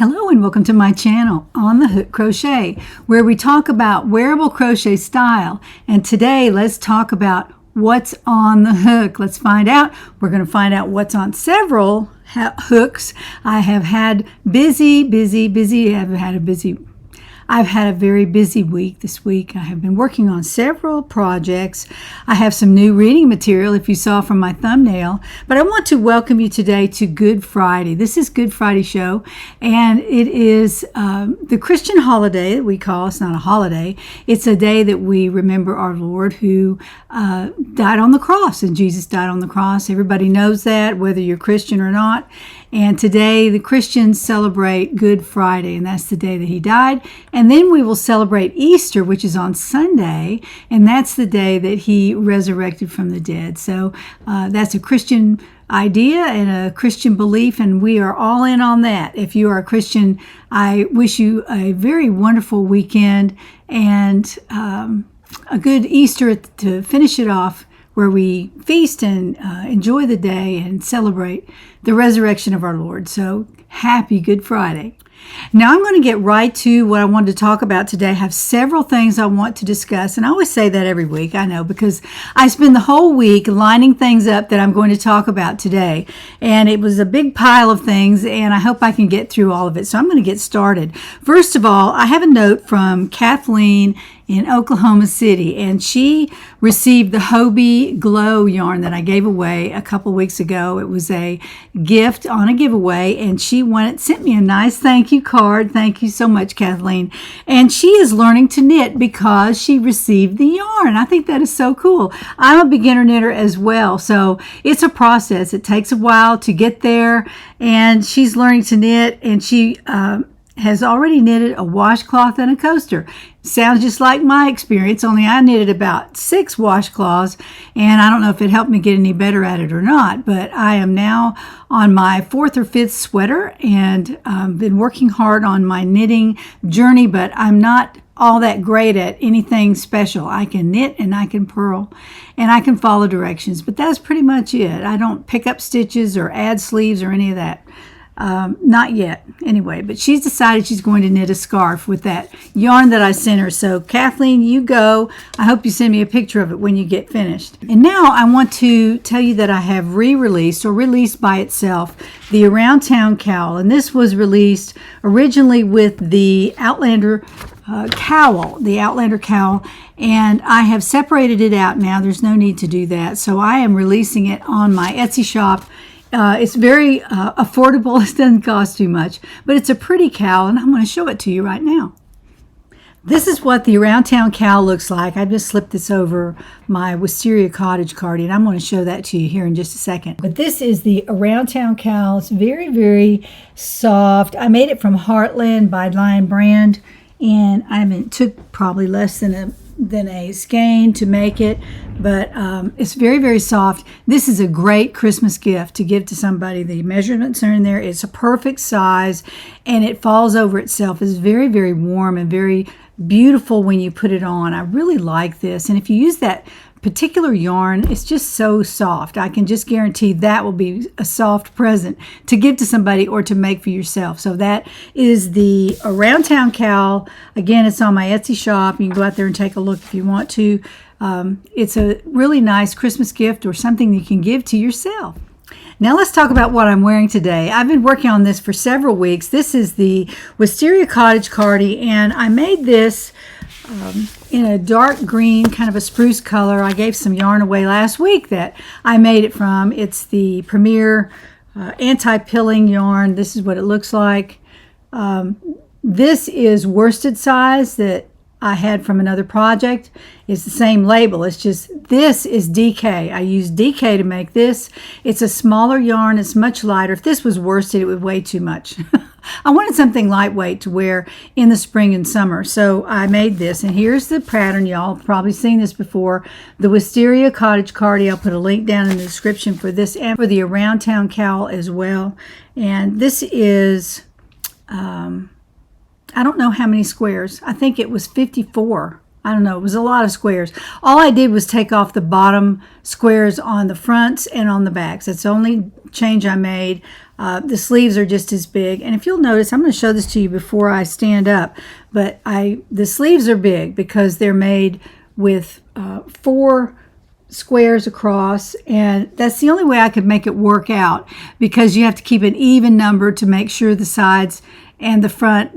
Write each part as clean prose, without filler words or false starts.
Hello and welcome to my channel, On the Hook Crochet, where we talk about wearable crochet style. And today let's talk about what's on the hook. Let's find out. We're going to find out what's on several hooks. I have had I've had a very busy week this week. I have been working on several projects. I have some new reading material, if you saw from my thumbnail. But I want to welcome you today to Good Friday. This is Good Friday show, and it is the Christian holiday that we call. It's not a holiday. It's a day that we remember our Lord who died on the cross, and Jesus died on the cross. Everybody knows that, whether you're Christian or not. And today the Christians celebrate Good Friday, and that's the day that he died. And then we will celebrate Easter, which is on Sunday, and that's the day that he resurrected from the dead. So that's a Christian idea and a Christian belief, and we are all in on that. If you are a Christian, I wish you a very wonderful weekend and a good Easter to finish it off, where we feast and enjoy the day and celebrate the resurrection of our Lord. So happy Good Friday. Now I'm going to get right to what I wanted to talk about today. I have several things I want to discuss, and I always say that every week, I know, because I spend the whole week lining things up that I'm going to talk about today. And it was a big pile of things, and I hope I can get through all of it. So I'm going to get started. First of all, I have a note from Kathleen in Oklahoma City, and she received the Hobie Glow yarn that I gave away a couple weeks ago. It was a gift on a giveaway, and she sent me a nice thank you card. Thank you so much, Kathleen. And she is learning to knit because she received the yarn. I think that is so cool. I'm a beginner knitter as well, so it's a process. It takes a while to get there, and she's learning to knit, and she has already knitted a washcloth and a coaster. Sounds just like my experience, only I knitted about 6 washcloths, and I don't know if it helped me get any better at it or not, but I am now on my 4th or 5th sweater, and been working hard on my knitting journey, but I'm not all that great at anything special. I can knit and I can purl and I can follow directions, but that's pretty much it. I don't pick up stitches or add sleeves or any of that. Not yet, anyway, but she's decided she's going to knit a scarf with that yarn that I sent her. So Kathleen, you go. I hope you send me a picture of it when you get finished. And now I want to tell you that I have released by itself the Around Town Cowl, and this was released originally with the Outlander cowl, and I have separated it out now. There's no need to do that, so I am releasing it on my Etsy shop. It's very affordable. It doesn't cost too much, but it's a pretty cowl, and I'm going to show it to you right now. This is what the Around Town Cowl looks like. I just slipped this over my Wisteria Cottage Cardi, and I'm going to show that to you here in just a second. But this is the Around Town Cowl. It's very, very soft. I made it from Heartland by Lion Brand, and it took probably less than a skein to make it, but it's very, very soft. This is a great Christmas gift to give to somebody. The measurements are in there. It's a perfect size, and it falls over itself. It's very, very warm and very beautiful when you put it on. I really like this, and if you use that particular yarn, it's just so soft. I can just guarantee that will be a soft present to give to somebody or to make for yourself. So that is the Around Town Cowl. Again, it's on my Etsy shop. You can go out there and take a look if you want to. It's a really nice Christmas gift or something you can give to yourself. Now let's talk about what I'm wearing today. I've been working on this for several weeks. This is the Wisteria Cottage Cardi, and I made this in a dark green, kind of a spruce color. I gave some yarn away last week that I made it from. It's the Premier anti-pilling yarn. This is what it looks like. This is worsted size that I had from another project. It's the same label. It's just this is DK. I used DK to make this. It's a smaller yarn. It's much lighter. If this was worsted, it would weigh too much. I wanted something lightweight to wear in the spring and summer, so I made this. And here's the pattern. Y'all have probably seen this before. The Wisteria Cottage Cardi. I'll put a link down in the description for this and for the Around Town Cowl as well. And this is I don't know how many squares. I think it was 54. I don't know. It was a lot of squares. All I did was take off the bottom squares on the fronts and on the backs. That's the only change I made. The sleeves are just as big. And if you'll notice, I'm going to show this to you before I stand up, but the sleeves are big because they're made with 4 squares across, and that's the only way I could make it work out, because you have to keep an even number to make sure the sides and the front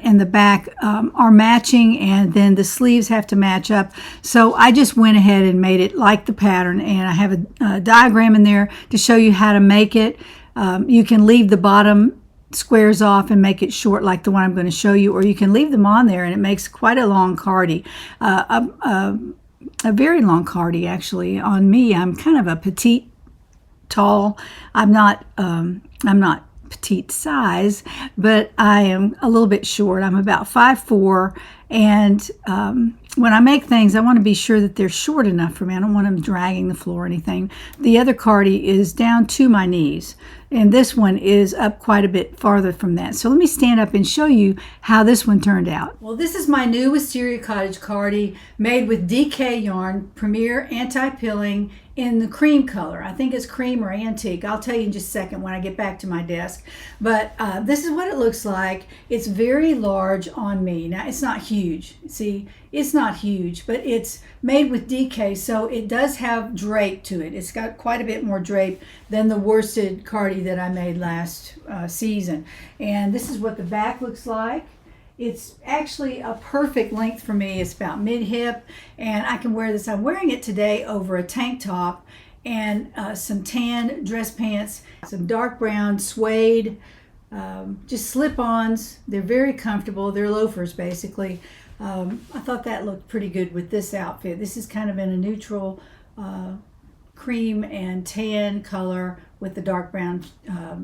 and the back are matching, and then the sleeves have to match up. So I just went ahead and made it like the pattern, and I have a diagram in there to show you how to make it. You can leave the bottom squares off and make it short like the one I'm going to show you, or you can leave them on there and it makes quite a long cardi. A very long cardi, actually. On me, I'm kind of a petite, tall. I'm not petite size, but I am a little bit short. I'm about 5'4", and when I make things, I want to be sure that they're short enough for me. I don't want them dragging the floor or anything. The other cardi is down to my knees, and this one is up quite a bit farther from that. So let me stand up and show you how this one turned out. Well, this is my new Wisteria Cottage Cardi made with DK yarn, Premier Anti-Pilling, in the cream color. I think it's cream or antique. I'll tell you in just a second when I get back to my desk. But this is what it looks like. It's very large on me. Now, it's not huge. See, it's not huge, but it's made with DK, so it does have drape to it. It's got quite a bit more drape than the worsted cardi that I made last season. And this is what the back looks like. It's actually a perfect length for me. It's about mid-hip, and I can wear this. I'm wearing it today over a tank top and some tan dress pants, some dark brown suede, just slip-ons. They're very comfortable. They're loafers, basically. I thought that looked pretty good with this outfit. This is kind of in a neutral cream and tan color with the dark brown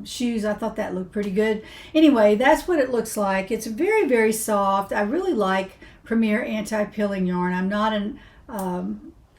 shoes. I thought that looked pretty good. Anyway, that's what it looks like. It's very, very soft. I really like Premier Anti-Pilling yarn. I'm not an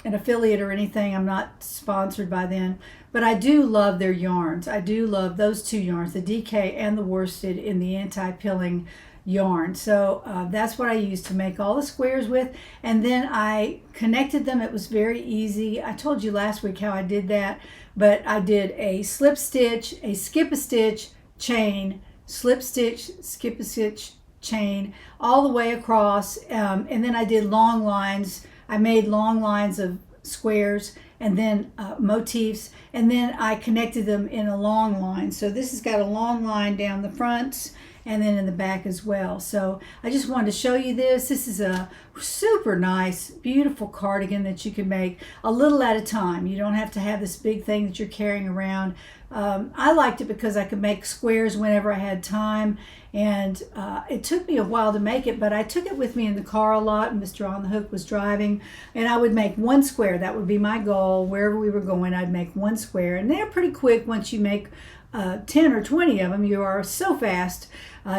affiliate or anything. I'm not sponsored by them, but I do love their yarns. I do love those 2 yarns, the DK and the worsted in the anti-pilling yarn. So that's what I used to make all the squares with, and then I connected them. It was very easy. I told you last week how I did that, but I did a slip stitch, a skip a stitch, chain, slip stitch, skip a stitch, chain, all the way across, and then I did long lines. I made long lines of squares and then motifs, and then I connected them in a long line. So this has got a long line down the front and then in the back as well. So I just wanted to show you this. This is a super nice, beautiful cardigan that you can make a little at a time. You don't have to have this big thing that you're carrying around. I liked it because I could make squares whenever I had time, and it took me a while to make it, but I took it with me in the car a lot. Mr. On the Hook was driving, and I would make 1 square. That would be my goal. Wherever we were going, I'd make 1 square, and they're pretty quick once you make 10 or 20 of them. You are so fast.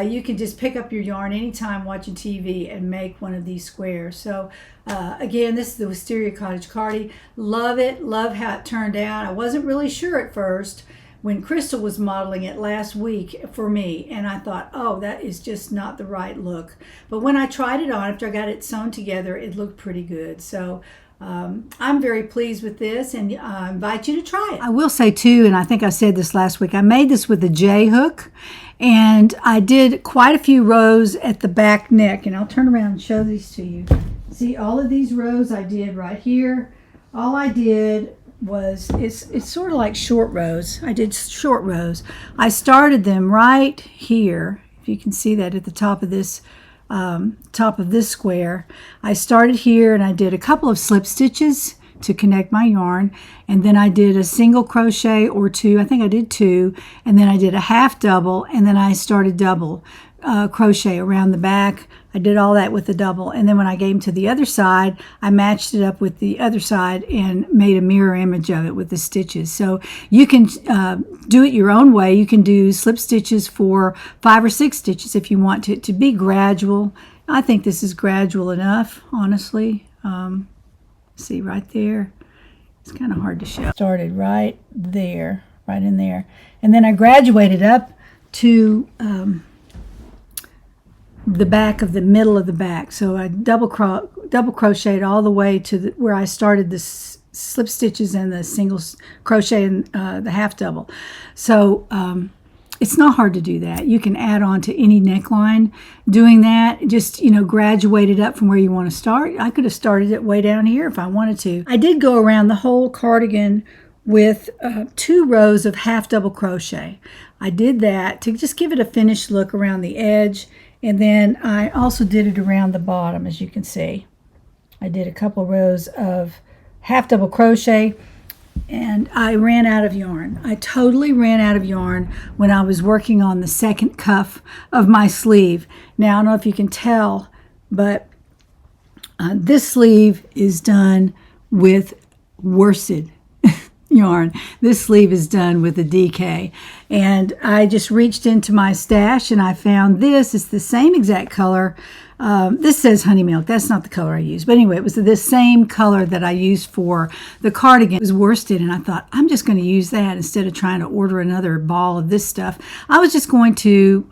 You can just pick up your yarn anytime watching TV and make one of these squares. So again, this is the Wisteria Cottage Cardi. Love it. Love how it turned out. I wasn't really sure at first when Crystal was modeling it last week for me, and I thought, oh, that is just not the right look. But when I tried it on, after I got it sewn together, it looked pretty good. So I'm very pleased with this, and I invite you to try it. I will say too, and I think I said this last week, I made this with a J hook, and I did quite a few rows at the back neck, and I'll turn around and show these to you. See, all of these rows I did right here. All I did was, it's sort of like short rows. I did short rows. I started them right here, if you can see that at the top of this square. I started here and I did a couple of slip stitches to connect my yarn, and then I did a single crochet or 2. I think I did 2, and then I did a half double, and then I started double crochet around the back. I did all that with the double, and then when I came to the other side, I matched it up with the other side and made a mirror image of it with the stitches. So you can do it your own way. You can do slip stitches for 5 or 6 stitches if you want to be gradual. I think this is gradual enough, honestly. See right there, it's kind of hard to show. Started right there, right in there, and then I graduated up to the back of the middle of the back. So I double crocheted all the way to where I started the slip stitches and the single crochet and the half double. So it's not hard to do that. You can add on to any neckline doing that. Just, graduate it up from where you want to start. I could have started it way down here if I wanted to. I did go around the whole cardigan with 2 rows of half double crochet. I did that to just give it a finished look around the edge. And then I also did it around the bottom, as you can see. I did a couple rows of half double crochet. And I ran out of yarn. I totally ran out of yarn when I was working on the second cuff of my sleeve. Now, I don't know if you can tell, but this sleeve is done with worsted yarn. This sleeve is done with a DK. And I just reached into my stash and I found this. It's the same exact color. This says honey milk. That's not the color I used. But anyway, it was the same color that I used for the cardigan. It was worsted, and I thought, I'm just going to use that instead of trying to order another ball of this stuff. I was just going to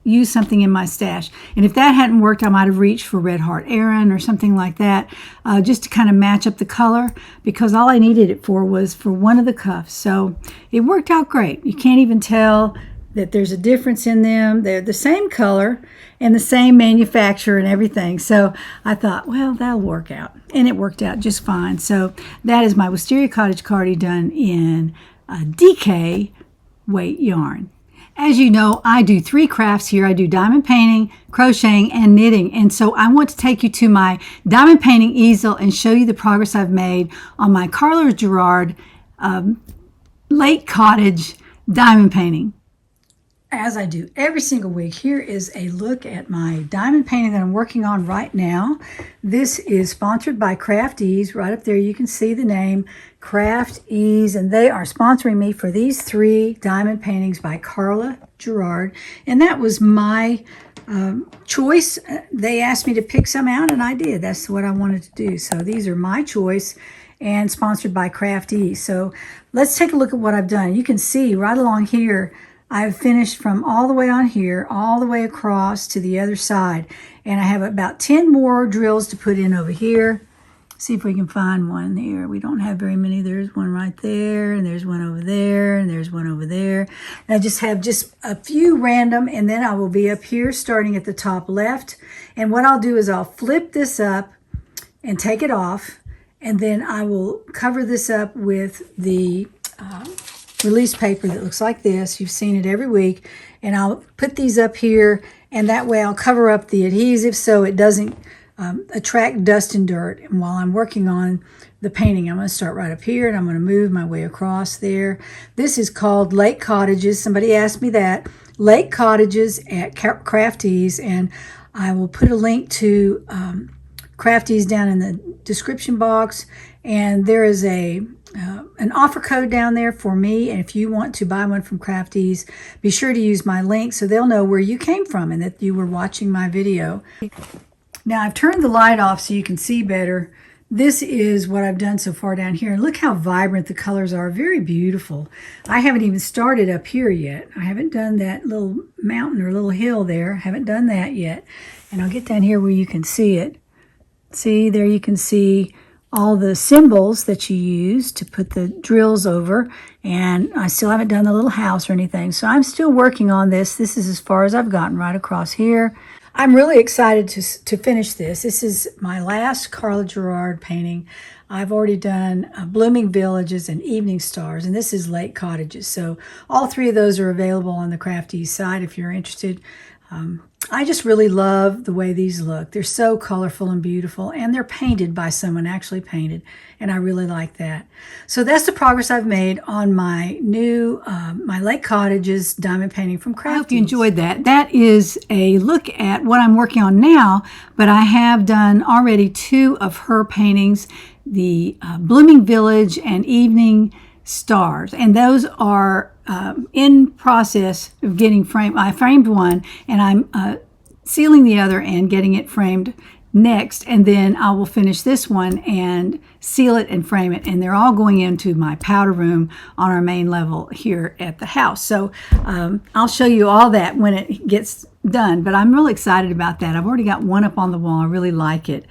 use something in my stash. And if that hadn't worked, I might have reached for Red Heart Aran or something like that, just to kind of match up the color, because all I needed it for was for one of the cuffs. So it worked out great. You can't even tell that there's a difference in them. They're the same color and the same manufacturer and everything. So I thought, well, that'll work out. And it worked out just fine. So that is my Wisteria Cottage Cardi done in DK weight yarn. As you know, I do 3 crafts here. I do diamond painting, crocheting, and knitting. And so I want to take you to my diamond painting easel and show you the progress I've made on my Carla Gerard Lake Cottage diamond painting. As I do every single week, here is a look at my diamond painting that I'm working on right now. This is sponsored by Craft Ease. Right up there you can see the name, Craft Ease, and they are sponsoring me for these 3 diamond paintings by Carla Gerard. And that was my choice. They asked me to pick some out, and I did. That's what I wanted to do. So these are my choice and sponsored by Craft Ease. So let's take a look at what I've done. You can see right along here, I've finished from all the way on here, all the way across to the other side. And I have about 10 more drills to put in over here. See if we can find one here. We don't have very many. There's one right there, and there's one over there, and there's one over there. And I just have just a few random, and then I will be up here starting at the top left. And what I'll do is I'll flip this up and take it off, and then I will cover this up with the release paper that looks like this. You've seen it every week. And I'll put these up here, and that way I'll cover up the adhesive so it doesn't attract dust and dirt. And while I'm working on the painting, I'm going to start right up here, and I'm going to move my way across there. This is called Lake Cottages. Somebody asked me that. Lake Cottages at Craft Ease, and I will put a link to Craft Ease down in the description box. And there is an offer code down there for me, and if you want to buy one from Craft Ease, be sure to use my link so they'll know where you came from and that you were watching my video. Now I've turned the light off so you can see better. This is what I've done so far down here. Look how vibrant the colors are. Very beautiful. I haven't even started up here yet. I haven't done that little mountain or little hill there. I haven't done that yet. And I'll get down here where you can see it. See, there you can see all the symbols that you use to put the drills over, and I still haven't done the little house or anything, so I'm still working on this. This is as far as I've gotten, right across here. I'm really excited to finish this. This is my last Carla Gerard painting. I've already done Blooming Villages and Evening Stars, and this is Lake Cottages. So all 3 of those are available on the Craft Ease site if you're interested. I just really love the way these look. They're so colorful and beautiful, and they're painted by someone, actually painted, and I really like that. So that's the progress I've made on my new, my Lake Cottages diamond painting from Craft Ease. I hope you enjoyed that. That is a look at what I'm working on now, but I have done already 2 of her paintings, the Blooming Village and Evening Stars, and those are in process of getting framed. I framed one, and I'm sealing the other and getting it framed next, and then I will finish this one and seal it and frame it, and they're all going into my powder room on our main level here at the house. So I'll show you all that when it gets done, but I'm really excited about that. I've already got one up on the wall. I really like it.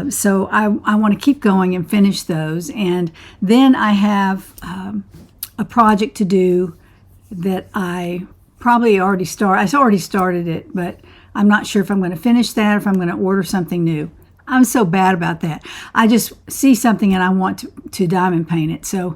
So I want to keep going and finish those, and then I have a project to do that I probably already started. I already started it, but I'm not sure if I'm going to finish that or if I'm going to order something new. I'm so bad about that. I just see something and I want to diamond paint it. So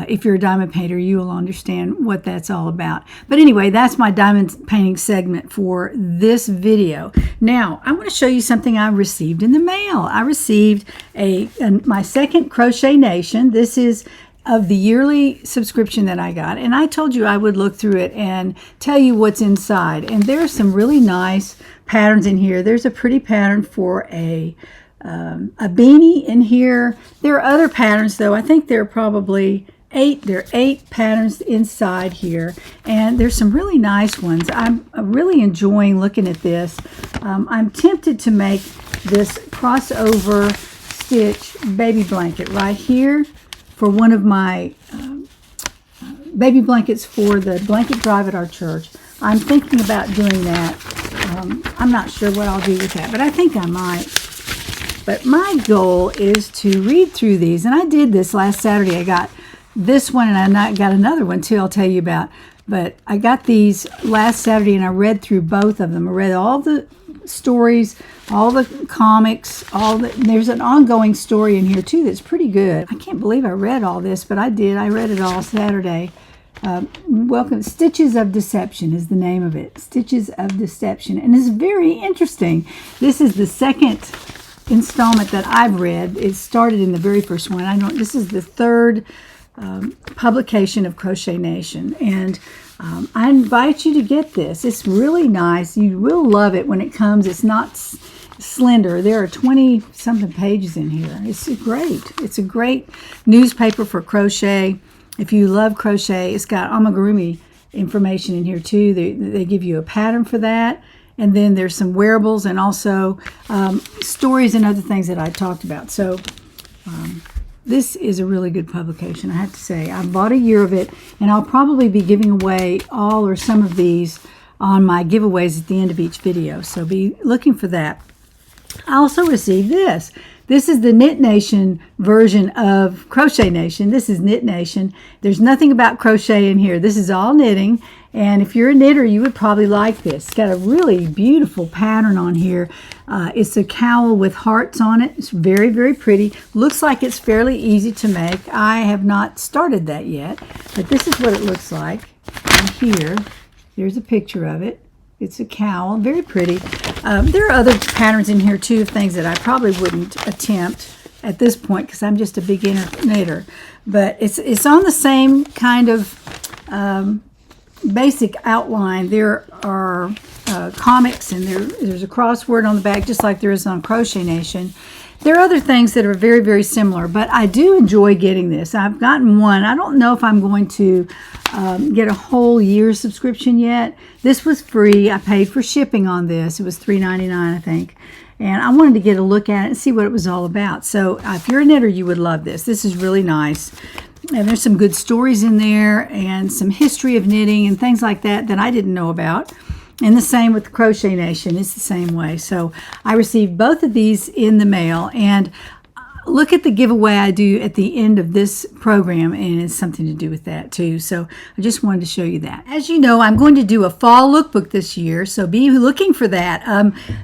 if you're a diamond painter, you will understand what that's all about. But anyway, that's my diamond painting segment for this video. Now, I want to show you something I received in the mail. I received my second Crochet Nation. This is of the yearly subscription that I got. And I told you I would look through it and tell you what's inside. And there's some really nice patterns in here. There's a pretty pattern for a beanie in here. There are other patterns though. I think there are probably 8. There are 8 patterns inside here. And there's some really nice ones. I'm really enjoying looking at this. I'm tempted to make this crossover stitch baby blanket right here for one of my baby blankets for the blanket drive at our church. I'm thinking about doing that. I'm not sure what I'll do with that, but I think I might. But my goal is to read through these, and I did this last Saturday. I got this one, and I got another one too I'll tell you about. But I got these last Saturday, and I read through both of them. I read all the stories, all the comics, there's an ongoing story in here too that's pretty good. I can't believe I read all this, but I did. I read it all Saturday. Welcome. Stitches of Deception is the name of it. Stitches of Deception. And it's very interesting. This is the second installment that I've read. It started in the very first one. This is the third publication of Crochet Nation. And I invite you to get this. It's really nice. You will love it when it comes. It's not slender. There are 20-something pages in here. It's great. It's a great newspaper for crochet. If you love crochet, it's got amigurumi information in here too. They give you a pattern for that. And then there's some wearables and also stories and other things that I talked about. So this is a really good publication, I have to say. I bought a year of it, and I'll probably be giving away all or some of these on my giveaways at the end of each video. So be looking for that. I also received this. This is the Knit Nation version of Crochet Nation. This is Knit Nation. There's nothing about crochet in here. This is all knitting. And if you're a knitter, you would probably like this. It's got a really beautiful pattern on here. It's a cowl with hearts on it. It's very, very pretty. Looks like it's fairly easy to make. I have not started that yet, but this is what it looks like. And here, there's a picture of it. It's a cowl, very pretty. There are other patterns in here too, of things that I probably wouldn't attempt at this point because I'm just a beginner knitter. But it's on the same kind of basic outline. There are comics, and there's a crossword on the back, just like there is on Crochet Nation. There are other things that are very, very similar, but I do enjoy getting this. I've gotten one. I don't know if I'm going to get a whole year subscription yet. This was free. I paid for shipping on this. It was $3.99, I think. And I wanted to get a look at it and see what it was all about. So if you're a knitter, you would love this. This is really nice. And there's some good stories in there and some history of knitting and things like that that I didn't know about. And the same with Crochet Nation. It's the same way. So I received both of these in the mail. And look at the giveaway I do at the end of this program, and it's something to do with that too. So I just wanted to show you that. As you know, I'm going to do a fall lookbook this year, so be looking for that.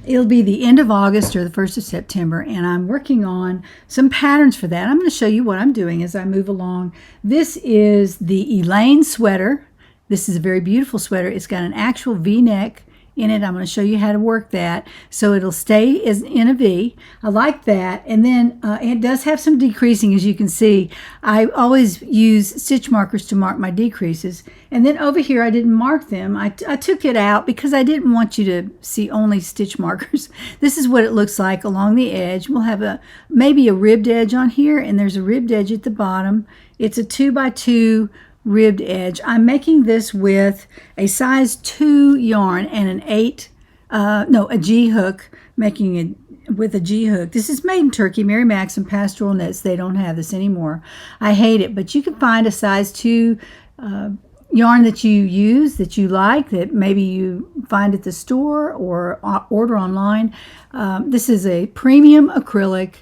It'll be the end of August or the 1st of September, and I'm working on some patterns for that. I'm going to show you what I'm doing as I move along. This is the ELAINE sweater. This is a very beautiful sweater. It's got an actual V-neck in it. I'm going to show you how to work that so it'll stay as in a V. I like that. And then it does have some decreasing, as you can see. I always use stitch markers to mark my decreases. And then over here, I didn't mark them. I took it out because I didn't want you to see only stitch markers. This is what it looks like along the edge. We'll have maybe a ribbed edge on here, and there's a ribbed edge at the bottom. It's a 2x2 ribbed edge. I'm making this with a size 2 yarn and a G hook, making it with a G hook. This is made in Turkey. Mary Max and Pastoral Knits, they don't have this anymore. I hate it, but you can find a size 2 yarn that you use, that you like, that maybe you find at the store or order online. This is a Premium Acrylic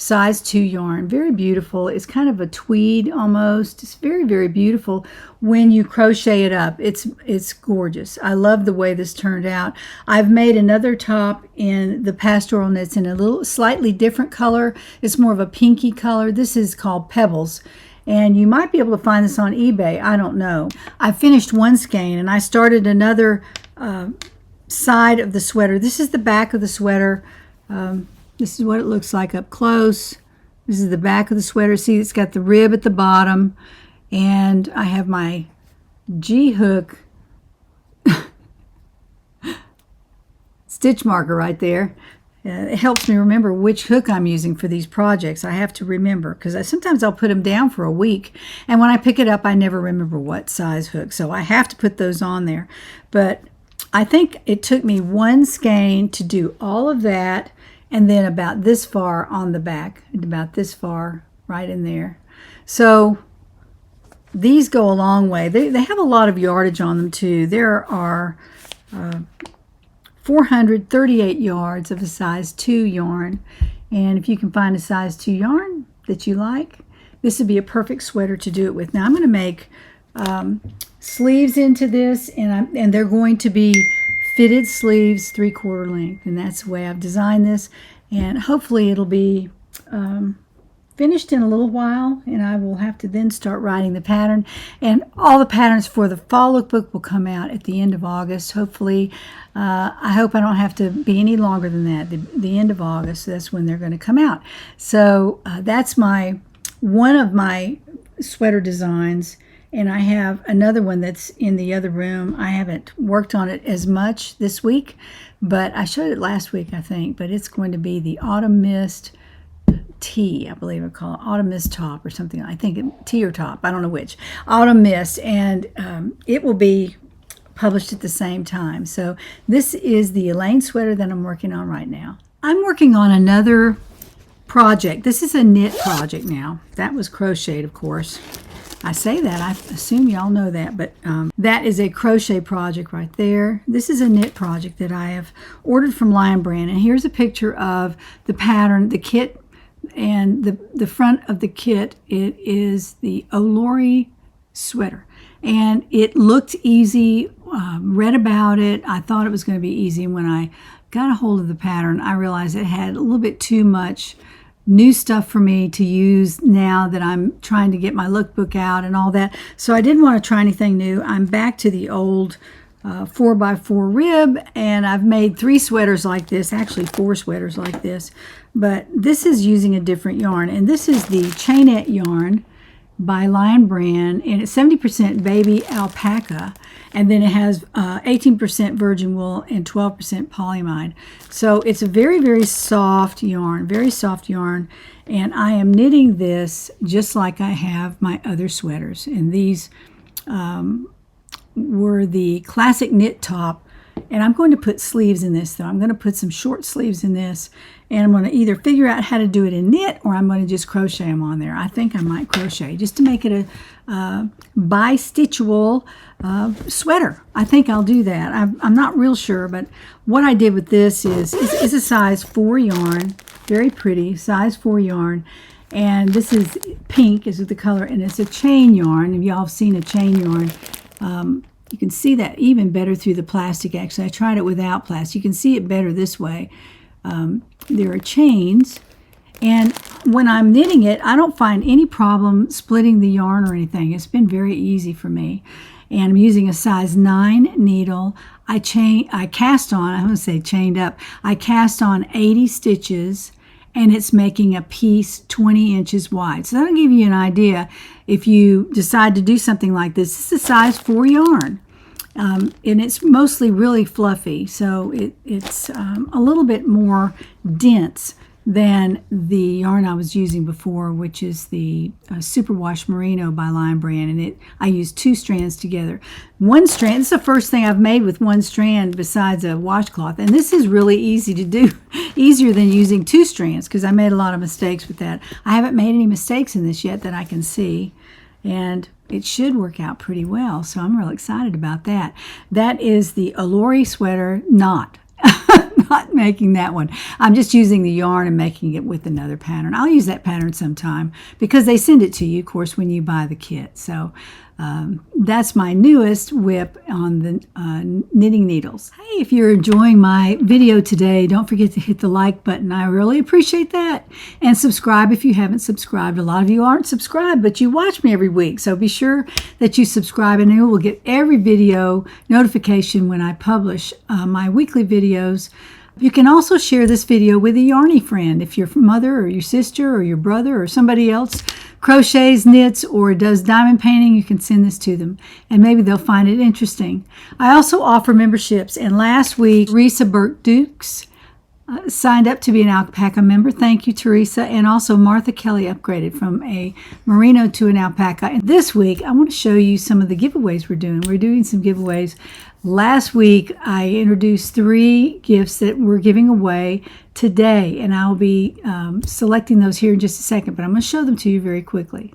size 2 yarn. Very beautiful. It's kind of a tweed almost. It's very, very beautiful when you crochet it up. It's gorgeous. I love the way this turned out. I've made another top in the pastoral knits in a little slightly different color. It's more of a pinky color. This is called Pebbles. And you might be able to find this on eBay. I don't know. I finished one skein and I started another side of the sweater. This is the back of the sweater. This is what it looks like up close. This is the back of the sweater. See, it's got the rib at the bottom. And I have my G-hook stitch marker right there. It helps me remember which hook I'm using for these projects. I have to remember because sometimes I'll put them down for a week. And when I pick it up, I never remember what size hook. So I have to put those on there. But I think it took me one skein to do all of that. And then about this far on the back, and about this far right in there. So these go a long way. They have a lot of yardage on them too. There are 438 yards of a size 2 yarn. And if you can find a size 2 yarn that you like, this would be a perfect sweater to do it with. Now I'm going to make sleeves into this, and they're going to be fitted sleeves 3/4 length, and that's the way I've designed this. And hopefully it'll be finished in a little while, and I will have to then start writing the pattern. And all the patterns for the fall lookbook will come out at the end of August. Hopefully, I hope I don't have to be any longer than that. The end of August, that's when they're going to come out. So that's one of my sweater designs. And I have another one that's in the other room. I haven't worked on it as much this week, but I showed it last week, I think. But it's going to be the Autumn Mist Tea, I believe I call it. Autumn Mist Top or something. I think tea or top. I don't know which. Autumn Mist. And it will be published at the same time. So this is the ELAINE sweater that I'm working on right now. I'm working on another project. This is a knit project now. That was crocheted, of course. I say that, I assume y'all know that, but that is a crochet project right there. This is a knit project that I have ordered from Lion Brand, and here's a picture of the pattern, the kit, and the front of the kit. It is the Wisteria sweater, and it looked easy. Read about it. I thought it was going to be easy, and when I got a hold of the pattern, I realized it had a little bit too much new stuff for me to use now that I'm trying to get my lookbook out and all that. So I didn't want to try anything new. I'm back to the old 4x4 rib, and I've made 3 sweaters like this, actually 4 sweaters like this, but this is using a different yarn. And this is the Chainette yarn by Lion Brand, and it's 70% baby alpaca, and then it has 18% virgin wool and 12% polyamide. So it's a very, very soft yarn, and I am knitting this just like I have my other sweaters. And these were the classic knit top, and I'm going to put sleeves in this though. I'm going to put some short sleeves in this, and I'm going to either figure out how to do it in knit, or I'm going to just crochet them on there. I think I might crochet just to make it a bi-stitchable sweater. I think I'll do that. I'm not real sure, but what I did with this is a size 4 yarn, very pretty, size 4 yarn. And this is pink, is the color, and it's a chain yarn. If y'all have seen a chain yarn, you can see that even better through the plastic. Actually, I tried it without plastic. You can see it better this way. There are chains, and when I'm knitting it, I don't find any problem splitting the yarn or anything. It's been very easy for me. And I'm using a size 9 needle. I cast on, I'm going to say chained up, I cast on 80 stitches, and it's making a piece 20 inches wide. So that'll give you an idea if you decide to do something like this. This is a size 4 yarn. And it's mostly really fluffy, so it's a little bit more dense than the yarn I was using before, which is the Superwash Merino by Lion Brand, and I used 2 strands together. One strand, this is the first thing I've made with 1 strand besides a washcloth, and this is really easy to do, easier than using 2 strands, because I made a lot of mistakes with that. I haven't made any mistakes in this yet that I can see, and it should work out pretty well, so I'm real excited about that. That is the Wisteria sweater knot. not making that one. I'm just using the yarn and making it with another pattern. I'll use that pattern sometime because they send it to you, of course, when you buy the kit. So that's my newest whip on the knitting needles. Hey, if you're enjoying my video today, don't forget to hit the like button. I really appreciate that. And subscribe if you haven't subscribed. A lot of you aren't subscribed, but you watch me every week. So be sure that you subscribe and you will get every video notification when I publish my weekly videos. You can also share this video with a yarny friend. If your mother or your sister or your brother or somebody else crochets, knits, or does diamond painting, you can send this to them and maybe they'll find it interesting. I also offer memberships, and last week Teresa Burke-Dukes signed up to be an alpaca member. Thank you, Teresa. And also Martha Kelly upgraded from a merino to an alpaca. And this week I want to show you some of the giveaways we're doing. We're doing some giveaways. Last week I introduced 3 gifts that we're giving away today, and I'll be selecting those here in just a second, but I'm going to show them to you very quickly.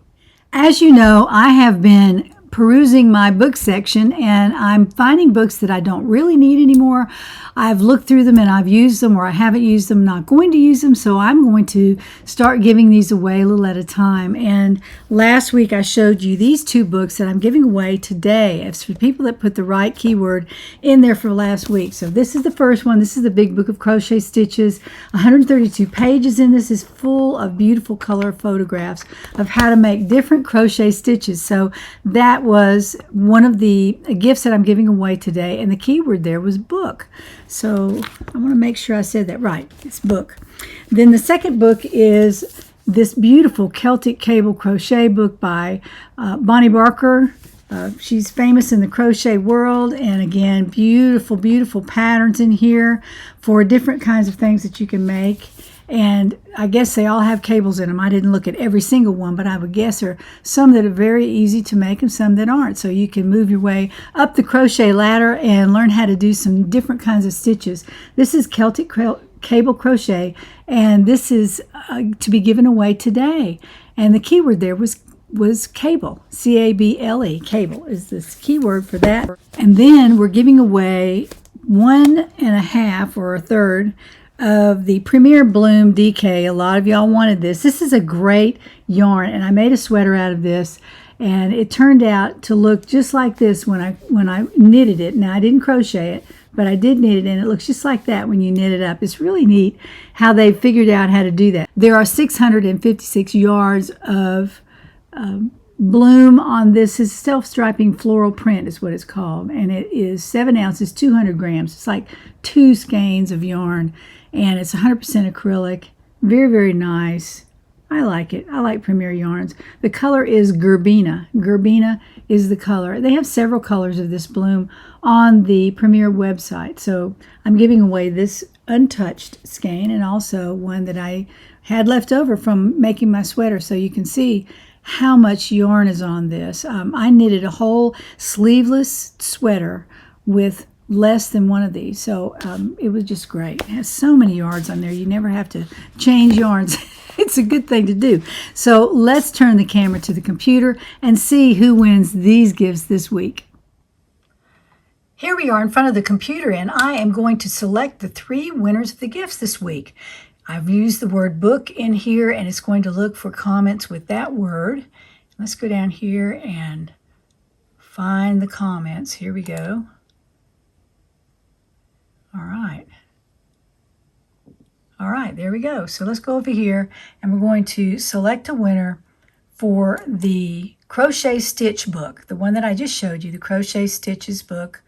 As you know, I have been perusing my book section and I'm finding books that I don't really need anymore. I've looked through them and I've used them, or I haven't used them, not going to use them, so I'm going to start giving these away a little at a time. And last week I showed you these 2 books that I'm giving away today. It's for people that put the right keyword in there for last week. So this is the first one. This is the Big Book of Crochet Stitches. 132 pages in this, is full of beautiful color photographs of how to make different crochet stitches. So that was one of the gifts that I'm giving away today, and the keyword there was book. So I want to make sure I said that right. It's book. Then the second book is this beautiful Celtic cable crochet book by Bonnie Barker. She's famous in the crochet world, and again, beautiful, beautiful patterns in here for different kinds of things that you can make. And I guess they all have cables in them. I didn't look at every single one, but I would guess there are some that are very easy to make and some that aren't. So you can move your way up the crochet ladder and learn how to do some different kinds of stitches. This is Celtic cable crochet, and this is to be given away today. And the keyword there was cable, C-A-B-L-E, cable is this keyword for that. And then we're giving away 1 1/2 or 1/3 of the Premier Bloom DK. A lot of y'all wanted this. This is a great yarn, and I made a sweater out of this, and it turned out to look just like this when I knitted it. Now I didn't crochet it, but I did knit it, and it looks just like that when you knit it up. It's really neat how they figured out how to do that. There are 656 yards of bloom on this. Is self-striping floral print is what it's called, and it is 7 ounces, 200 grams. It's like 2 skeins of yarn, and it's 100% acrylic. Very, very nice. I like it. I like Premier yarns. The color is Gerbena. Gerbena is the color. They have several colors of this bloom on the Premier website. So I'm giving away this untouched skein, and also one that I had left over from making my sweater, so you can see how much yarn is on this. I knitted a whole sleeveless sweater with less than one of these, so it was just great. It has so many yards on there, you never have to change yarns. It's a good thing to do. So let's turn the camera to the computer and see who wins these gifts this week. Here we are in front of the computer, and I am going to select the 3 winners of the gifts this week. I've used the word book in here, and it's going to look for comments with that word. Let's go down here and find the comments. Here we go. All right. All right, there we go. So let's go over here, and we're going to select a winner for the Crochet Stitch book, the one that I just showed you, the Crochet Stitches book.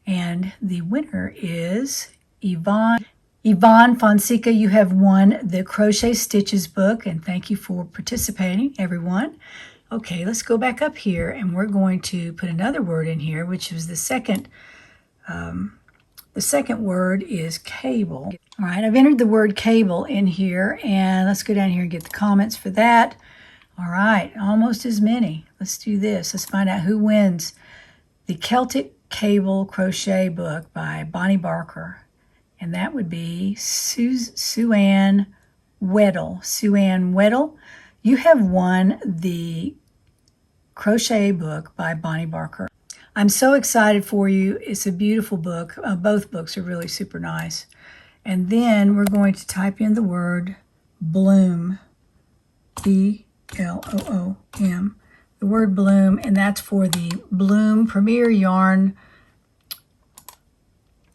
And the winner is Yvonne Fonseca. You have won the Crochet Stitches book, and thank you for participating, everyone. Okay, let's go back up here, and we're going to put another word in here, which is the second word is cable. All right, I've entered the word cable in here, and let's go down here and get the comments for that. All right, almost as many. Let's do this. Let's find out who wins the Celtic Cable Crochet book by Bonnie Barker. And that would be Sue-Ann Weddle. Sue-Ann Weddle, you have won the crochet book by Bonnie Barker. I'm so excited for you. It's a beautiful book. Both books are really super nice. And then we're going to type in the word bloom, B-L-O-O-M, the word bloom, and that's for the Bloom Premier yarn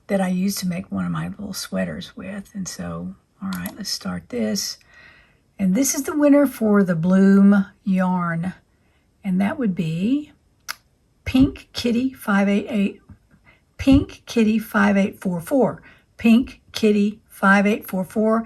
that I used to make one of my little sweaters with. And so, all right, let's start this. And this is the winner for the Bloom yarn. And that would be Pink Kitty 588, Pink Kitty 5844, Pink Kitty 5844.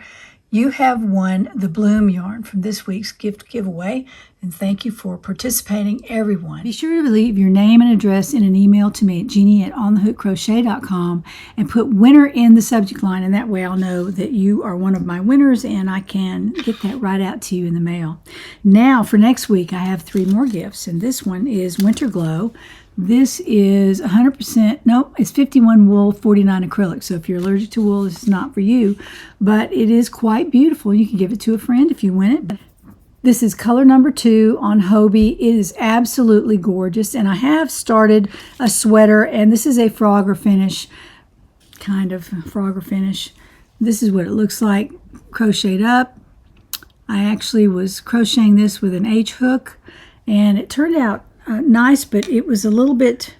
You have won the Bloom yarn from this week's gift giveaway, and thank you for participating, everyone. Be sure to leave your name and address in an email to me at jeannie@onthehookcrochet.com and put winner in the subject line, and that way I'll know that you are one of my winners and I can get that right out to you in the mail. Now for next week, I have 3 more gifts, and this one is Winter Glow. This is 100%, nope, it's 51 wool, 49 acrylic. So if you're allergic to wool, this is not for you, but it is quite beautiful. You can give it to a friend if you win it. This is color number 2 on Hobie. It is absolutely gorgeous, and I have started a sweater, and this is a Frogger finish, kind of Frogger finish. This is what it looks like crocheted up. I actually was crocheting this with an H hook, and it turned out nice, but it was a little bit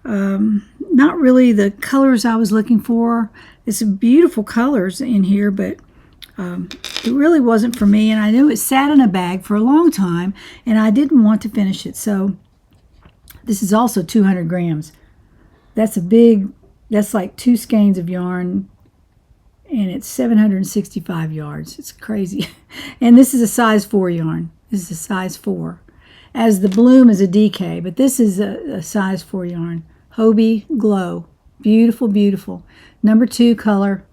not really the colors I was looking for. It's beautiful colors in here, but it really wasn't for me, and I knew it sat in a bag for a long time, and I didn't want to finish it. So this is also 200 grams. That's like 2 skeins of yarn, and it's 765 yards. It's crazy. And this is a size 4 yarn. This is a size 4. As the Bloom is a DK, but this is a size 4 yarn. Hobie Glow. Beautiful, beautiful. Number 2 color.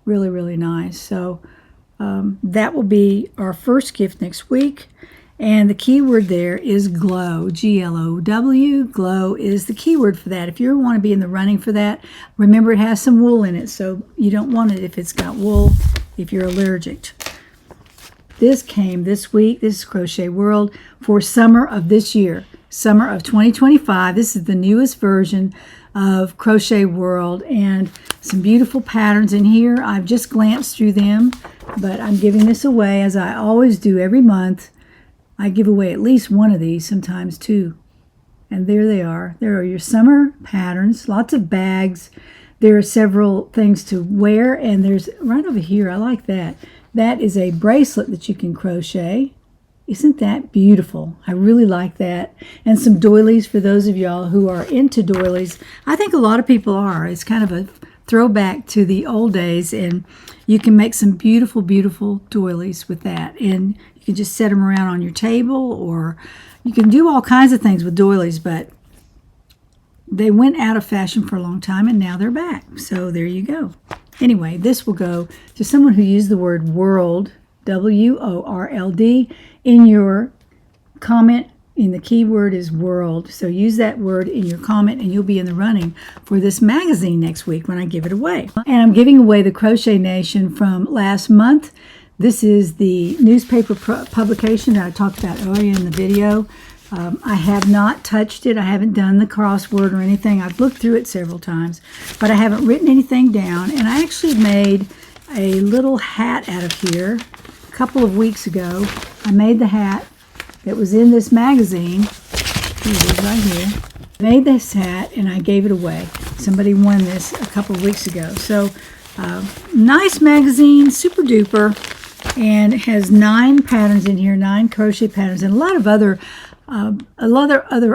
Really, really nice. So that will be our first gift next week. And the keyword there is glow, G-L-O-W. Glow is the keyword for that. If you want to be in the running for that, remember it has some wool in it, so you don't want it if it's got wool, if you're allergic. This came this week. This is Crochet World for summer of this year, summer of 2025. This is the newest version of Crochet World, and some beautiful patterns in here. I've just glanced through them, but I'm giving this away as I always do every month. I give away at least one of these, sometimes 2. And there they are. There are your summer patterns, lots of bags. There are several things to wear, and there's right over here, I like that. That is a bracelet that you can crochet. Isn't that beautiful? I really like that. And some doilies for those of y'all who are into doilies. I think a lot of people are. It's kind of a throwback to the old days, and you can make some beautiful, beautiful doilies with that. And you can just set them around on your table, or you can do all kinds of things with doilies, but they went out of fashion for a long time, and now they're back. So there you go. Anyway, this will go to someone who used the word world, W-O-R-L-D, in your comment. And the keyword is world. So use that word in your comment, and you'll be in the running for this magazine next week when I give it away. And I'm giving away the Crochet Nation from last month. This is the newspaper publication that I talked about earlier in the video. I have not touched it. I haven't done the crossword or anything. I've looked through it several times, but I haven't written anything down. And I actually made a little hat out of here a couple of weeks ago. I made the hat that was in this magazine. Here it is right here. I made this hat and I gave it away. Somebody won this a couple of weeks ago. So nice magazine, super duper, and it has 9 patterns in here, 9 crochet patterns, and a lot of other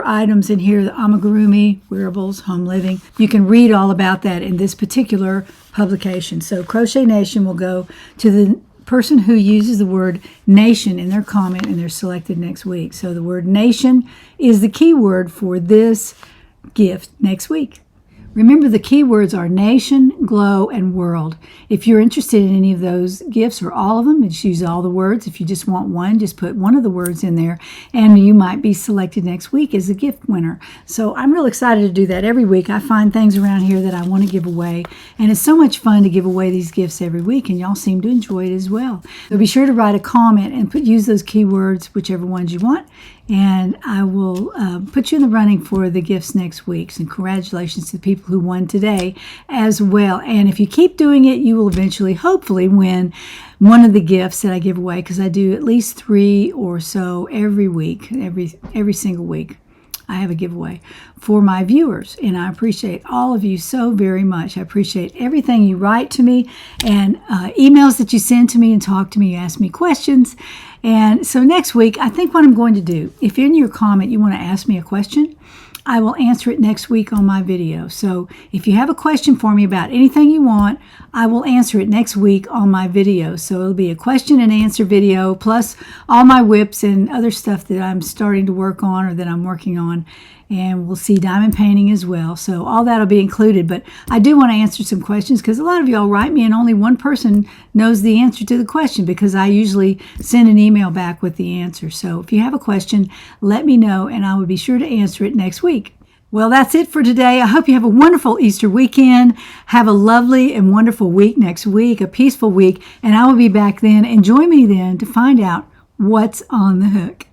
items in here, the amigurumi, wearables, home living. You can read all about that in this particular publication. So Crochet Nation will go to the person who uses the word nation in their comment, and they're selected next week. So the word nation is the keyword for this gift next week. Remember, the keywords are nation, glow, and world. If you're interested in any of those gifts or all of them, just use all the words. If you just want one, just put one of the words in there, and you might be selected next week as a gift winner. So I'm real excited to do that every week. I find things around here that I want to give away, and it's so much fun to give away these gifts every week, and y'all seem to enjoy it as well. So be sure to write a comment and use those keywords, whichever ones you want, and I will put you in the running for the gifts next week. And congratulations to the people who won today as well. And if you keep doing it, you will eventually, hopefully, win one of the gifts that I give away, because I do at least 3 or so every week, every single week. I have a giveaway for my viewers, and I appreciate all of you so very much. I appreciate everything you write to me and emails that you send to me and talk to me, you ask me questions. And so next week, I think what I'm going to do, if in your comment you want to ask me a question, I will answer it next week on my video. So if you have a question for me about anything you want, I will answer it next week on my video. So it'll be a question and answer video, plus all my whips and other stuff that I'm starting to work on or that I'm working on. And we'll see diamond painting as well. So all that will be included. But I do want to answer some questions, because a lot of y'all write me and only one person knows the answer to the question, because I usually send an email back with the answer. So if you have a question, let me know, and I will be sure to answer it next week. Well, that's it for today. I hope you have a wonderful Easter weekend. Have a lovely and wonderful week next week, a peaceful week. And I will be back then. And join me then to find out what's on the hook.